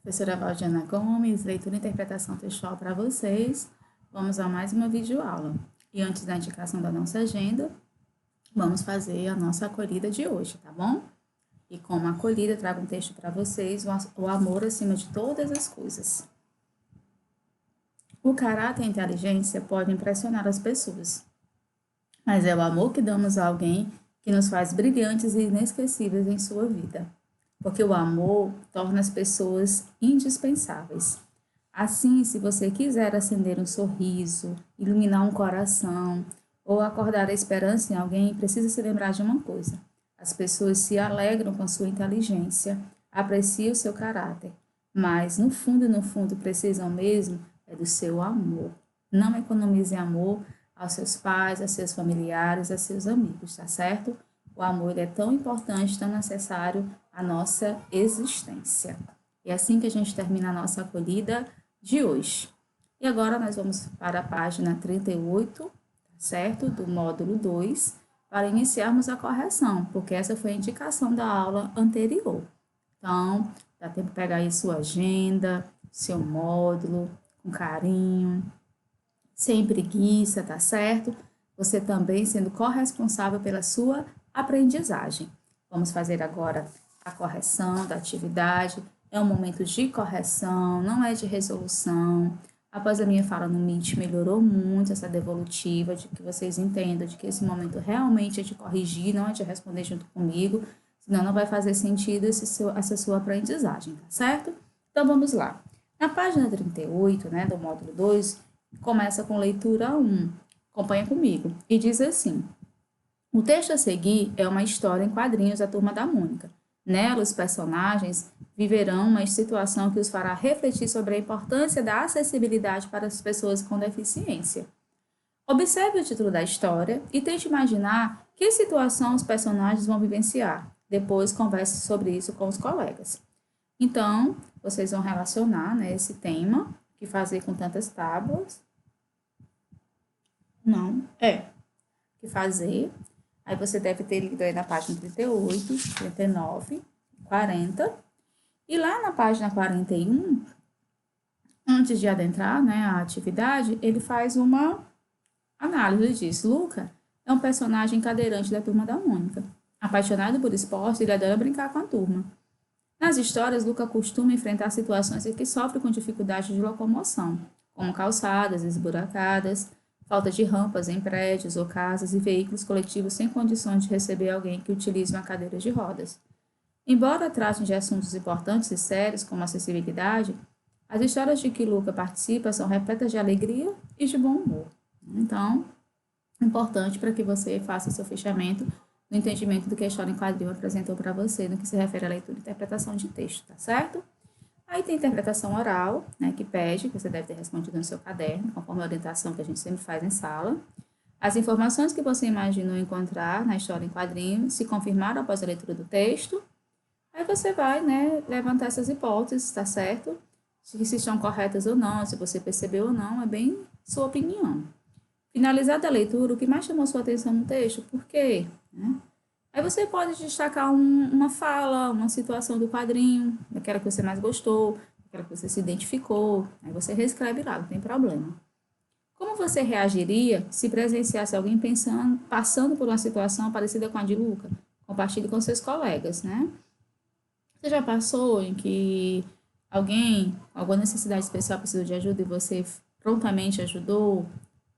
Professora Valdiana Gomes, leitura e interpretação textual para vocês. Vamos a mais uma videoaula. E antes da indicação da nossa agenda, vamos fazer a nossa acolhida de hoje, tá bom? E como acolhida, trago um texto para vocês, o amor acima de todas as coisas. O caráter e a inteligência podem impressionar as pessoas, mas é o amor que damos a alguém que nos faz brilhantes e inesquecíveis em sua vida, porque o amor torna as pessoas indispensáveis. Assim, se você quiser acender um sorriso, iluminar um coração ou acordar a esperança em alguém, precisa se lembrar de uma coisa: as pessoas se alegram com sua inteligência, apreciam o seu caráter, mas no fundo, precisam mesmo é do seu amor. Não economize amor aos seus pais, aos seus familiares, aos seus amigos, tá certo? O amor ele é tão importante, tão necessário à nossa existência. E é assim que a gente termina a nossa acolhida de hoje. E agora nós vamos para a página 38, certo? Do módulo 2, para iniciarmos a correção, porque essa foi a indicação da aula anterior. Então, dá tempo de pegar aí sua agenda, seu módulo, com carinho, sem preguiça, tá certo? Você também sendo corresponsável pela sua aprendizagem. Vamos fazer agora a correção da atividade. É um momento de correção, não é de resolução. Após a minha fala no Meet, melhorou muito essa devolutiva, de que vocês entendam de que esse momento realmente é de corrigir, não é de responder junto comigo, senão não vai fazer sentido essa sua aprendizagem, tá certo? Então vamos lá. Na página 38, né, do módulo 2, começa com leitura 1. Acompanha comigo. E diz assim: o texto a seguir é uma história em quadrinhos da Turma da Mônica. Nela, os personagens viverão uma situação que os fará refletir sobre a importância da acessibilidade para as pessoas com deficiência. Observe o título da história e tente imaginar que situação os personagens vão vivenciar. Depois, converse sobre isso com os colegas. Então, vocês vão relacionar, né, esse tema, que fazer com tantas tábuas. Não, que fazer. Aí você deve ter lido aí na página 38, 39, 40. E lá na página 41, antes de adentrar, né, a atividade, ele faz uma análise. Ele diz: Luca é um personagem cadeirante da Turma da Mônica. Apaixonado por esporte, ele adora brincar com a turma. Nas histórias, Luca costuma enfrentar situações em que sofre com dificuldade de locomoção, como calçadas esburacadas, falta de rampas em prédios ou casas e veículos coletivos sem condições de receber alguém que utilize uma cadeira de rodas. Embora tratem de assuntos importantes e sérios, como acessibilidade, as histórias de que Luca participa são repletas de alegria e de bom humor. Então, importante para que você faça o seu fechamento no entendimento do que a história em quadrinho apresentou para você no que se refere à leitura e interpretação de texto, tá certo? Aí tem interpretação oral, né, que pede, que você deve ter respondido no seu caderno, conforme a orientação que a gente sempre faz em sala. As informações que você imaginou encontrar na história em quadrinho se confirmaram após a leitura do texto. Aí você vai, né, levantar essas hipóteses, tá certo? Se estão corretas ou não, se você percebeu ou não, é bem sua opinião. Finalizada a leitura, o que mais chamou sua atenção no texto? Por quê? Né? Aí você pode destacar uma fala, uma situação do quadrinho, daquela que você mais gostou, daquela que você se identificou. Aí você reescreve lá, não tem problema. Como você reagiria se presenciasse alguém passando por uma situação parecida com a de Luca? Compartilhe com seus colegas, né? Você já passou em que alguém, com alguma necessidade especial, precisou de ajuda e você prontamente ajudou?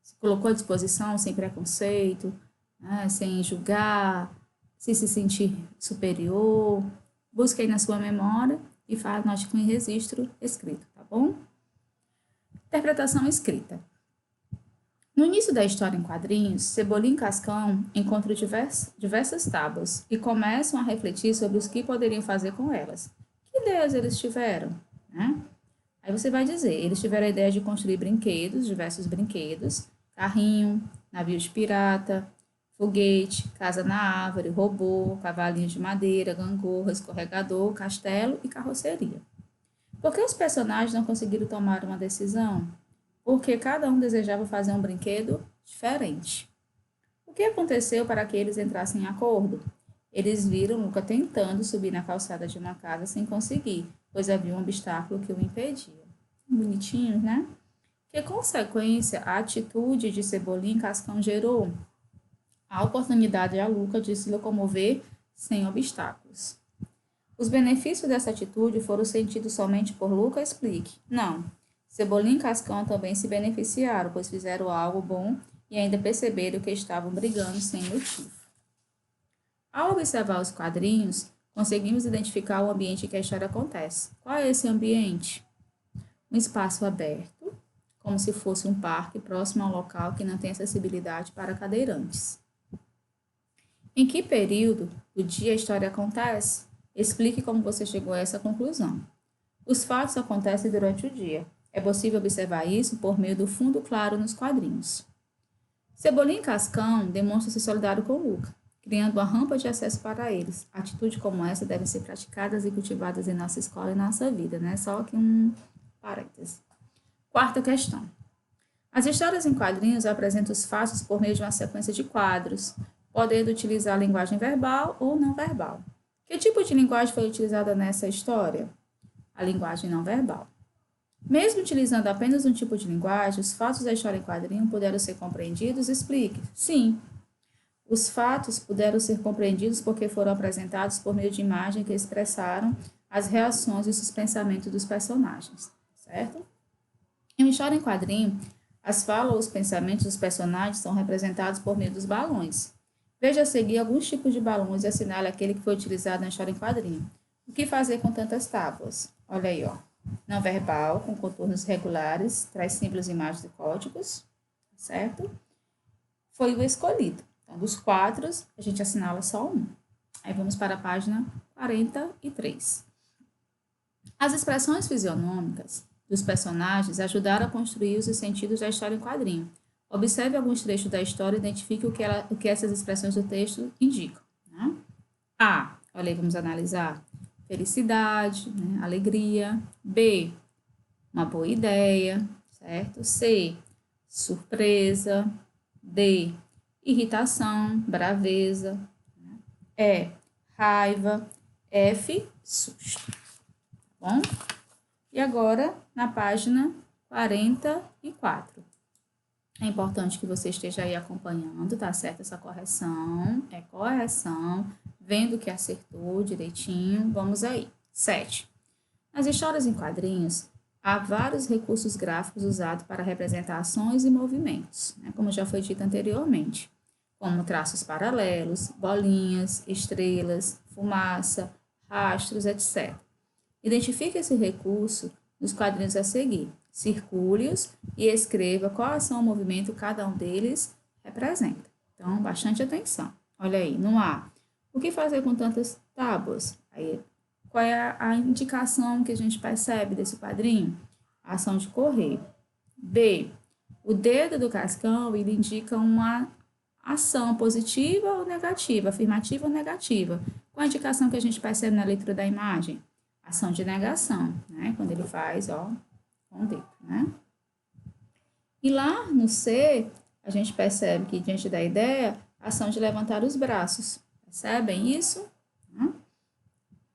Se colocou à disposição sem preconceito, né, sem julgar, sem se sentir superior. Busque aí na sua memória e anote com registro escrito, tá bom? Interpretação escrita. No início da história em quadrinhos, Cebolinha e Cascão encontram diversas tábuas e começam a refletir sobre os que poderiam fazer com elas. Que ideias eles tiveram? Né? Aí você vai dizer, eles tiveram a ideia de construir brinquedos, diversos brinquedos, carrinho, navio de pirata, foguete, casa na árvore, robô, cavalinho de madeira, gangorra, escorregador, castelo e carroceria. Por que os personagens não conseguiram tomar uma decisão? Porque cada um desejava fazer um brinquedo diferente. O que aconteceu para que eles entrassem em acordo? Eles viram Luca tentando subir na calçada de uma casa sem conseguir, pois havia um obstáculo que o impedia. Bonitinhos, né? Que consequência a atitude de Cebolinha e Cascão gerou? A oportunidade a Luca de se locomover sem obstáculos. Os benefícios dessa atitude foram sentidos somente por Luca? Explique. Não. Cebolinha e Cascão também se beneficiaram, pois fizeram algo bom e ainda perceberam que estavam brigando sem motivo. Ao observar os quadrinhos, conseguimos identificar o ambiente em que a história acontece. Qual é esse ambiente? Um espaço aberto, como se fosse um parque próximo a um local que não tem acessibilidade para cadeirantes. Em que período do dia a história acontece? Explique como você chegou a essa conclusão. Os fatos acontecem durante o dia. É possível observar isso por meio do fundo claro nos quadrinhos. Cebolinha e Cascão demonstram se solidário com Luca, criando uma rampa de acesso para eles. Atitudes como essa devem ser praticadas e cultivadas em nossa escola e nossa vida, né? Só aqui um parêntese. Quarta questão. As histórias em quadrinhos apresentam os fatos por meio de uma sequência de quadros, podendo utilizar a linguagem verbal ou não verbal. Que tipo de linguagem foi utilizada nessa história? A linguagem não verbal. Mesmo utilizando apenas um tipo de linguagem, os fatos da história em quadrinho puderam ser compreendidos? Explique. Sim. Os fatos puderam ser compreendidos porque foram apresentados por meio de imagens que expressaram as reações e os pensamentos dos personagens, certo? Em uma história em quadrinho, as falas ou os pensamentos dos personagens são representados por meio dos balões. Veja a seguir alguns tipos de balões e assinale aquele que foi utilizado na história em quadrinho. O que fazer com tantas tábuas? Olha aí, ó. Não verbal, com contornos regulares, traz símbolos, imagens e códigos, certo? Foi o escolhido. Então, dos 4, a gente assinala só um. Aí vamos para a página 43. As expressões fisionômicas dos personagens ajudaram a construir os sentidos da história em quadrinho. Observe alguns trechos da história e identifique o que essas expressões do texto indicam. Né? A. Olha aí, vamos analisar. Felicidade, né? Alegria. B. Uma boa ideia, certo? C. Surpresa. D. Irritação, braveza. E. Raiva. F. Susto. Tá bom? E agora, na página 44. É importante que você esteja aí acompanhando, tá certo? Essa correção, vendo que acertou direitinho. Vamos aí. 7. Nas histórias em quadrinhos, há vários recursos gráficos usados para representar ações e movimentos, né? Como já foi dito anteriormente, como traços paralelos, bolinhas, estrelas, fumaça, rastros, etc. Identifique esse recurso nos quadrinhos a seguir. Circule-os e escreva qual ação ou movimento cada um deles representa. Então, bastante atenção. Olha aí, no A. O que fazer com tantas tábuas? Aí, qual é a indicação que a gente percebe desse quadrinho? A ação de correr. B. O dedo do Cascão, ele indica uma ação positiva ou negativa, afirmativa ou negativa. Qual a indicação que a gente percebe na leitura da imagem? Ação de negação, né? Quando ele faz, ó, com o dedo, né? E lá no C, a gente percebe que, diante da ideia, a ação de levantar os braços. Percebem isso?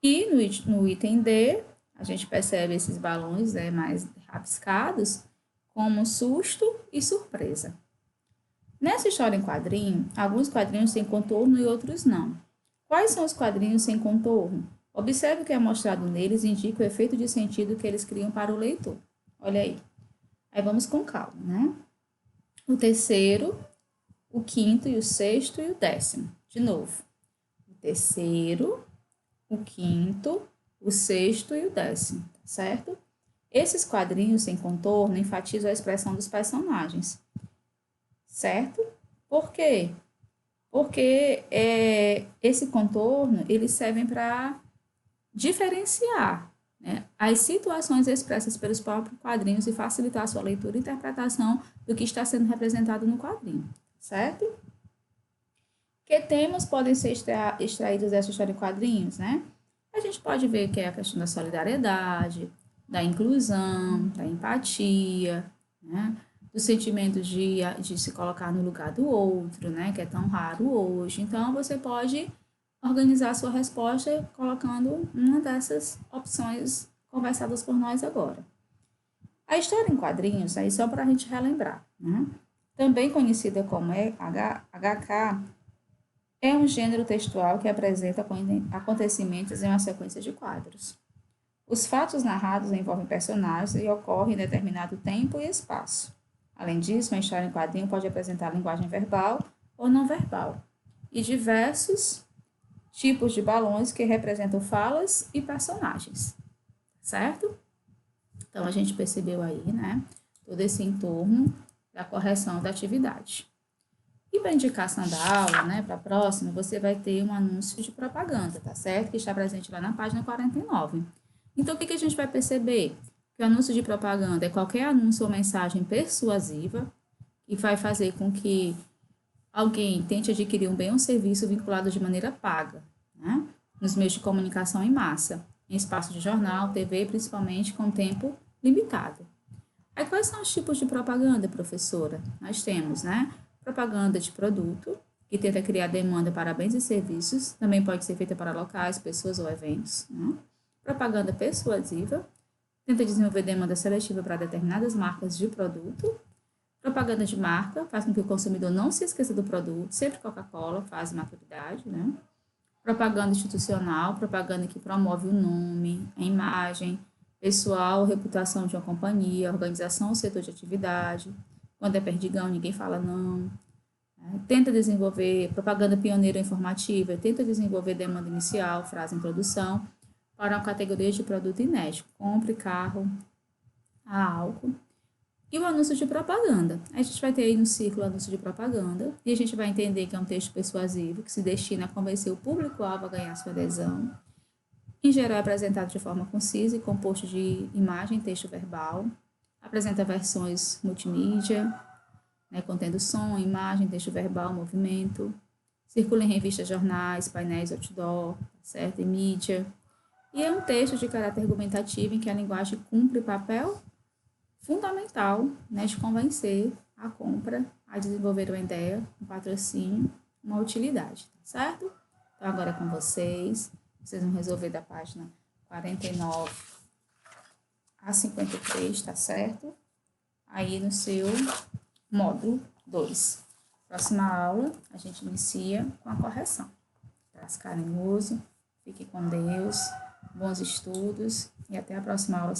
E no item D, a gente percebe esses balões, né, mais rabiscados, como susto e surpresa. Nessa história em quadrinho, alguns quadrinhos têm contorno e outros não. Quais são os quadrinhos sem contorno? Observe o que é mostrado neles e indica o efeito de sentido que eles criam para o leitor. Olha aí. Aí vamos com calma, né? O terceiro, o quinto e o sexto e o 10º. De novo. O terceiro, o quinto, o sexto e o 10º, certo? Esses quadrinhos sem contorno enfatizam a expressão dos personagens, certo? Por quê? Porque esse contorno, eles servem para diferenciar, né, as situações expressas pelos próprios quadrinhos e facilitar a sua leitura e interpretação do que está sendo representado no quadrinho, certo? Que temas podem ser extraídos dessa história de quadrinhos, né? A gente pode ver que é a questão da solidariedade, da inclusão, da empatia, né? Do sentimento de se colocar no lugar do outro, né? Que é tão raro hoje. Então, você pode organizar a sua resposta colocando uma dessas opções conversadas por nós agora. A história em quadrinhos, aí só para a gente relembrar, né? Também conhecida como HQ, é um gênero textual que apresenta acontecimentos em uma sequência de quadros. Os fatos narrados envolvem personagens e ocorrem em determinado tempo e espaço. Além disso, uma história em quadrinho pode apresentar linguagem verbal ou não verbal e diversos tipos de balões que representam falas e personagens, certo? Então, a gente percebeu aí, né, todo esse entorno da correção da atividade. E para indicação da aula, né, para a próxima, você vai ter um anúncio de propaganda, tá certo? Que está presente lá na página 49. Então, o que a gente vai perceber? Que o anúncio de propaganda é qualquer anúncio ou mensagem persuasiva que vai fazer com que alguém tente adquirir um bem ou serviço vinculado de maneira paga, né, nos meios de comunicação em massa, em espaço de jornal, TV, principalmente com tempo limitado. Aí, quais são os tipos de propaganda, professora? Nós temos, né, propaganda de produto, que tenta criar demanda para bens e serviços, também pode ser feita para locais, pessoas ou eventos, né? Propaganda persuasiva, tenta desenvolver demanda seletiva para determinadas marcas de produto. Propaganda de marca, faz com que o consumidor não se esqueça do produto, sempre Coca-Cola, faz maturidade, né? Propaganda institucional, propaganda que promove o nome, a imagem, pessoal, reputação de uma companhia, organização ou setor de atividade. Quando é perdigão, ninguém fala não. Tenta desenvolver propaganda pioneira informativa, tenta desenvolver demanda inicial, frase introdução, para uma categoria de produto inédito. Compre carro a álcool. E o anúncio de propaganda. A gente vai ter aí no círculo anúncio de propaganda, e a gente vai entender que é um texto persuasivo, que se destina a convencer o público-alvo a ganhar sua adesão. Em geral, é apresentado de forma concisa e composto de imagem e texto verbal. Apresenta versões multimídia, né, contendo som, imagem, texto verbal, movimento. Circula em revistas, jornais, painéis, outdoor, certo? E mídia. E é um texto de caráter argumentativo em que a linguagem cumpre papel fundamental, né, de convencer a compra a desenvolver uma ideia, um patrocínio, uma utilidade, tá certo? Então, agora é com vocês. Vocês vão resolver da página 49 a 53, tá certo? Aí no seu módulo 2. Próxima aula, a gente inicia com a correção. Abraço carinhoso, fique com Deus, bons estudos e até a próxima aula.